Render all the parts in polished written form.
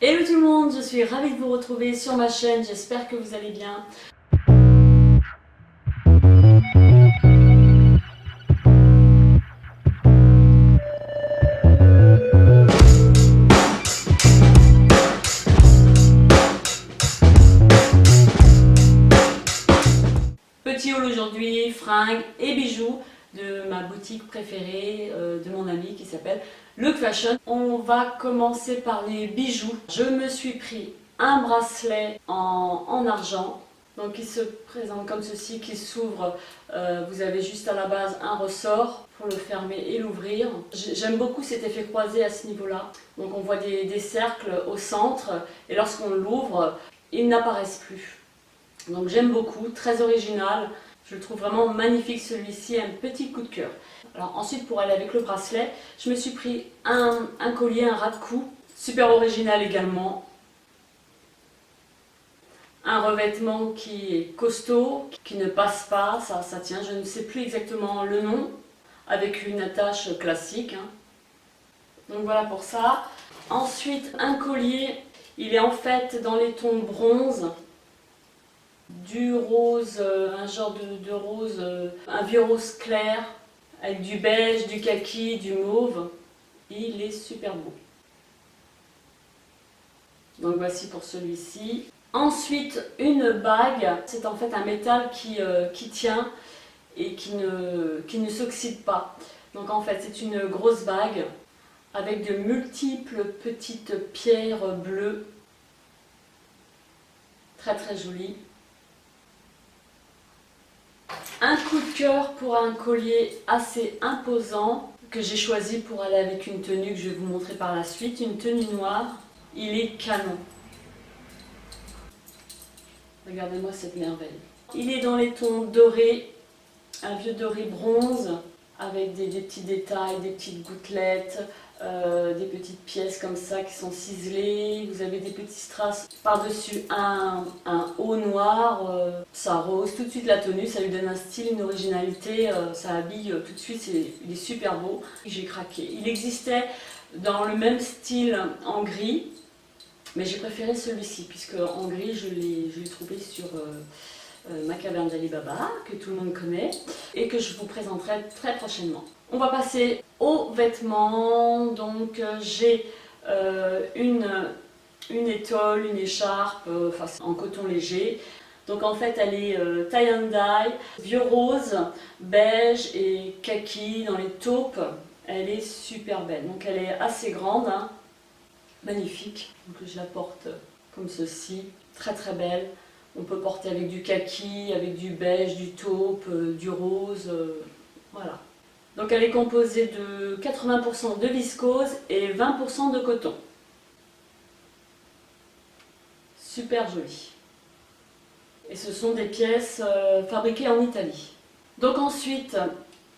Hello tout le monde, je suis ravie de vous retrouver sur ma chaîne, j'espère que vous allez bien. Petit haul aujourd'hui, fringues et bijoux de ma boutique préférée de mon ami qui s'appelle Look Fashion. On va commencer par les bijoux. Je me suis pris un bracelet en argent. Donc il se présente comme ceci, qui s'ouvre. Vous avez juste à la base un ressort pour le fermer et l'ouvrir. J'aime beaucoup cet effet croisé à ce niveau-là. Donc on voit des cercles au centre et lorsqu'on l'ouvre, ils n'apparaissent plus. Donc j'aime beaucoup, très original. Je le trouve vraiment magnifique celui-ci, un petit coup de cœur. Alors ensuite pour aller avec le bracelet, je me suis pris un collier, un ras de cou, super original également. Un revêtement qui est costaud, qui ne passe pas, ça tient, je ne sais plus exactement le nom, avec une attache classique. Donc voilà pour ça. Ensuite un collier, il est en fait dans les tons bronze, du rose, un genre de rose, un vieux rose clair, avec du beige, du kaki, du mauve. Il est super beau. Donc voici pour celui-ci. Ensuite, une bague. C'est en fait un métal qui tient et qui ne s'oxyde pas. Donc en fait, c'est une grosse bague avec de multiples petites pierres bleues. Très très jolie. Un coup de cœur pour un collier assez imposant que j'ai choisi pour aller avec une tenue que je vais vous montrer par la suite, une tenue noire. Il est canon. Regardez-moi cette merveille. Il est dans les tons dorés, un vieux doré bronze avec des petits détails, des petites gouttelettes, des petites pièces comme ça qui sont ciselées. Vous avez des petits strass par-dessus un haut noir. Ça rose tout de suite la tenue, ça lui donne un style, une originalité, ça habille tout de suite, il est super beau. J'ai craqué. Il existait dans le même style en gris, mais j'ai préféré celui-ci puisque en gris je l'ai trouvé sur ma caverne d'Alibaba, que tout le monde connaît et que je vous présenterai très prochainement. On va passer aux vêtements. Donc j'ai une étole, une écharpe en coton léger. Donc en fait elle est tie and dye, vieux rose, beige et kaki dans les taupes. Elle est super belle. Donc elle est assez grande, hein. Magnifique. Donc je la porte comme ceci, très très belle. On peut porter avec du kaki, avec du beige, du taupe, du rose, voilà. Donc elle est composée de 80% de viscose et 20% de coton. Super jolie. Et ce sont des pièces fabriquées en Italie. Donc ensuite,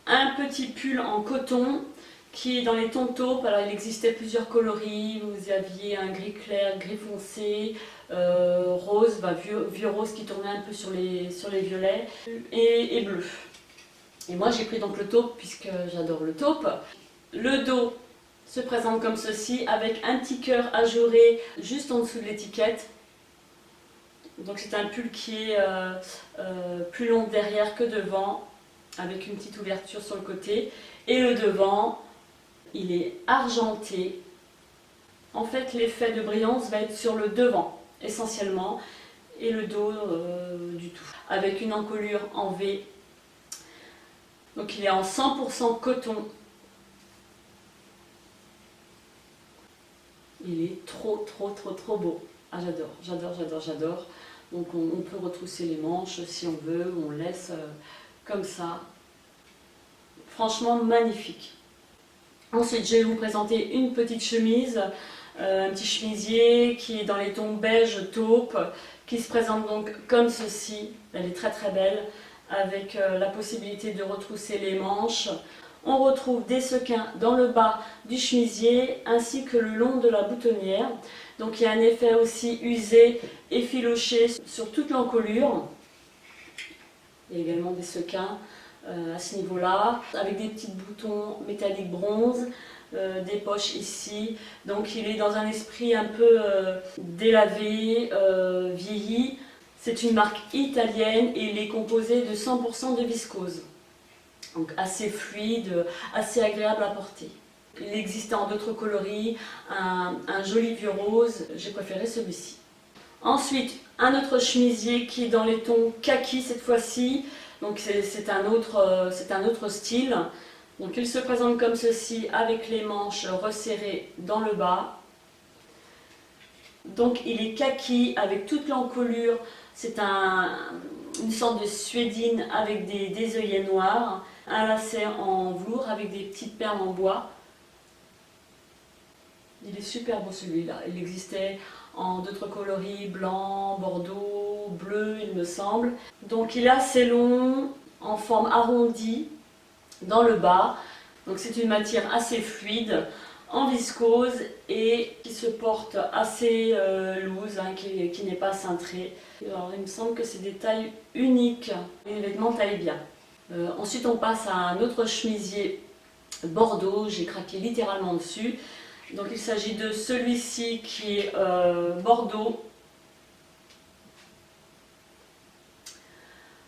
un petit pull en coton qui est dans les tons taupe. Alors il existait plusieurs coloris, vous aviez un gris clair, gris foncé, rose, vieux rose qui tournait un peu sur les violets, et bleu. Et moi j'ai pris donc le taupe puisque j'adore le taupe. Le dos se présente comme ceci avec un petit cœur ajouré juste en dessous de l'étiquette. Donc c'est un pull qui est plus long derrière que devant, avec une petite ouverture sur le côté. Et le devant, il est argenté. En fait, l'effet de brillance va être sur le devant, essentiellement, et le dos du tout. Avec une encolure en V. Donc il est en 100% coton. Il est trop beau. Ah j'adore. Donc on peut retrousser les manches si on veut, on laisse comme ça. Franchement magnifique. Ensuite je vais vous présenter une petite chemise, un petit chemisier qui est dans les tons beige taupe, qui se présente donc comme ceci. Elle est très belle, avec la possibilité de retrousser les manches. On retrouve des sequins dans le bas du chemisier ainsi que le long de la boutonnière. Donc il y a un effet aussi usé, effiloché sur toute l'encolure. Il y a également des sequins à ce niveau-là, avec des petits boutons métalliques bronze, des poches ici. Donc il est dans un esprit un peu délavé, vieilli. C'est une marque italienne et il est composé de 100% de viscose. Donc assez fluide, assez agréable à porter. Il existait en d'autres coloris, un joli vieux rose, j'ai préféré celui-ci. Ensuite, un autre chemisier qui est dans les tons kaki cette fois-ci. Donc c'est un autre style. Donc il se présente comme ceci avec les manches resserrées dans le bas. Donc il est kaki avec toute l'encolure. C'est une sorte de suédine avec des œillets noirs. Un lacet en velours avec des petites perles en bois. Il est super beau celui-là. Il existait en d'autres coloris, blanc, bordeaux, bleu il me semble. Donc il est assez long, en forme arrondie dans le bas. Donc c'est une matière assez fluide, en viscose et qui se porte assez loose, hein, qui n'est pas cintrée. Alors il me semble que c'est des tailles uniques. Les vêtements taillent bien. Ensuite on passe à un autre chemisier bordeaux, j'ai craqué littéralement dessus. Donc il s'agit de celui-ci qui est bordeaux,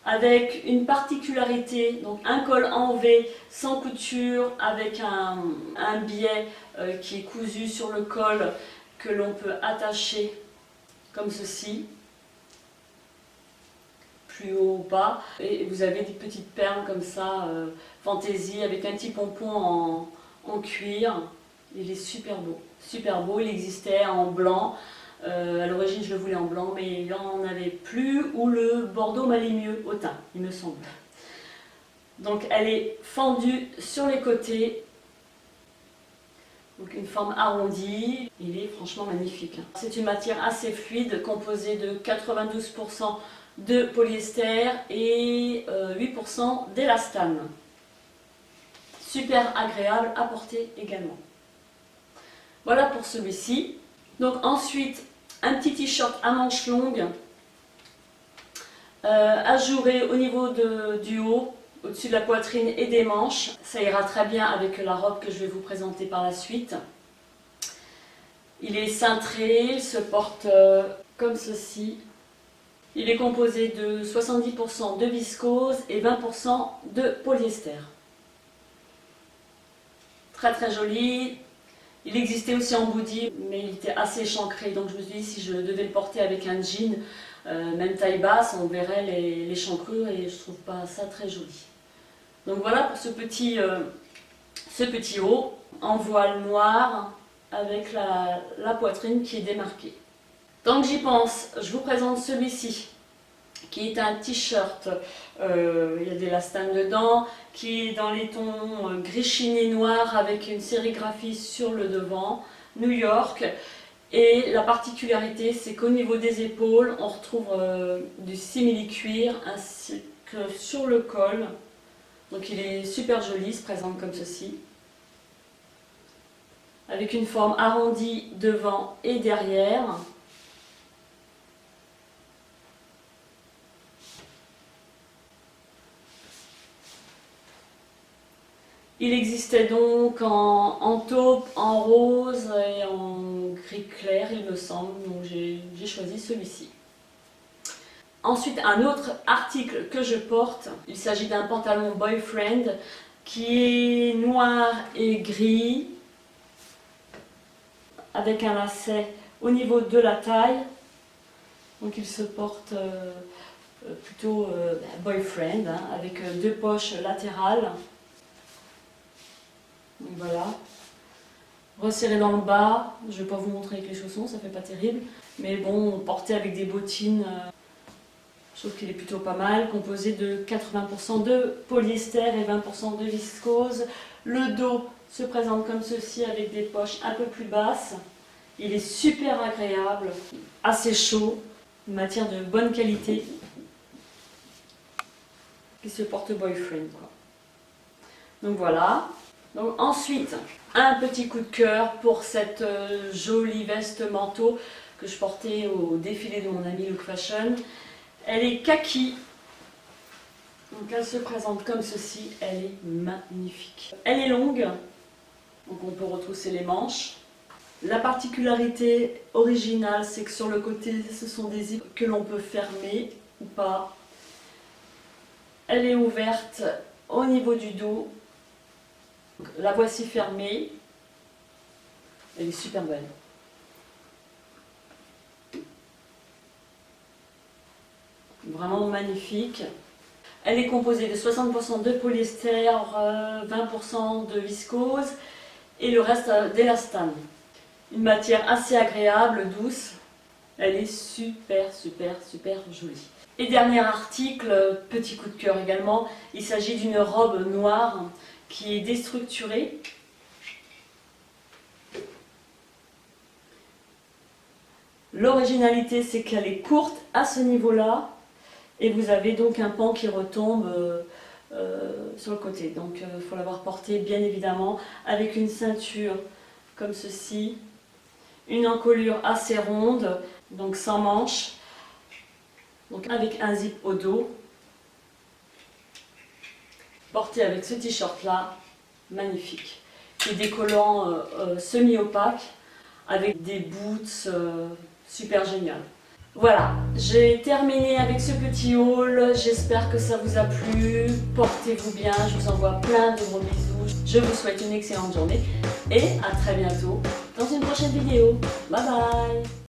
avec une particularité, donc un col en V sans couture, avec un biais qui est cousu sur le col que l'on peut attacher comme ceci, plus haut ou bas, et vous avez des petites perles comme ça, fantaisie, avec un petit pompon en cuir. Il est super beau, super beau. Il existait en blanc. À l'origine, je le voulais en blanc, mais il n'y en avait plus, ou le bordeaux m'allait mieux au teint, il me semble. Donc, elle est fendue sur les côtés. Donc, une forme arrondie. Il est franchement magnifique. C'est une matière assez fluide, composée de 92% de polyester et 8% d'élastane. Super agréable à porter également. Voilà pour celui-ci. Donc ensuite, un petit t-shirt à manches longues, ajouré au niveau du haut, au-dessus de la poitrine et des manches. Ça ira très bien avec la robe que je vais vous présenter par la suite. Il est cintré, il se porte comme ceci. Il est composé de 70% de viscose et 20% de polyester. Très très joli. Il existait aussi en body, mais il était assez échancré, donc je me suis dit si je devais le porter avec un jean, même taille basse, on verrait l'échancrure et je trouve pas ça très joli. Donc voilà pour ce petit haut en voile noir avec la poitrine qui est démarquée. Tant que j'y pense, je vous présente celui-ci qui est un t-shirt, il y a des élastanes dedans, qui est dans les tons gris chiné noir avec une sérigraphie sur le devant, New York. Et la particularité, c'est qu'au niveau des épaules, on retrouve du simili-cuir ainsi que sur le col. Donc il est super joli, il se présente comme ceci. Avec une forme arrondie devant et derrière. Il existait donc en taupe, en rose et en gris clair, il me semble, donc j'ai choisi celui-ci. Ensuite, un autre article que je porte, il s'agit d'un pantalon boyfriend qui est noir et gris, avec un lacet au niveau de la taille. Donc il se porte plutôt boyfriend, hein, avec deux poches latérales. Donc voilà, resserré dans le bas, je ne vais pas vous montrer avec les chaussons, ça fait pas terrible, mais bon, porté avec des bottines, je trouve qu'il est plutôt pas mal, composé de 80% de polyester et 20% de viscose. Le dos se présente comme ceci avec des poches un peu plus basses, il est super agréable, assez chaud, une matière de bonne qualité, qui se porte boyfriend, quoi. Donc voilà. Donc ensuite, un petit coup de cœur pour cette jolie veste manteau que je portais au défilé de mon ami Look Fashion. Elle est kaki. Donc elle se présente comme ceci, elle est magnifique. Elle est longue, Donc on peut retrousser les manches. La particularité originale, c'est que sur le côté, ce sont des zips que l'on peut fermer ou pas. Elle est ouverte au niveau du dos. La voici fermée. Elle est super belle. Vraiment magnifique. Elle est composée de 60% de polyester, 20% de viscose et le reste d'élastane. Une matière assez agréable, douce. Elle est super jolie. Et dernier article, petit coup de cœur également, il s'agit d'une robe noire qui est déstructurée. L'originalité, c'est qu'elle est courte à ce niveau-là et vous avez donc un pan qui retombe sur le côté. Donc il faut l'avoir porté bien évidemment avec une ceinture comme ceci, une encolure assez ronde, donc sans manches, donc avec un zip au dos, porté avec ce t-shirt là, magnifique, qui est décollant semi-opaque avec des boots super génial. Voilà, j'ai terminé avec ce petit haul, j'espère que ça vous a plu, portez-vous bien, je vous envoie plein de gros bisous, je vous souhaite une excellente journée et à très bientôt dans une prochaine vidéo. Bye bye.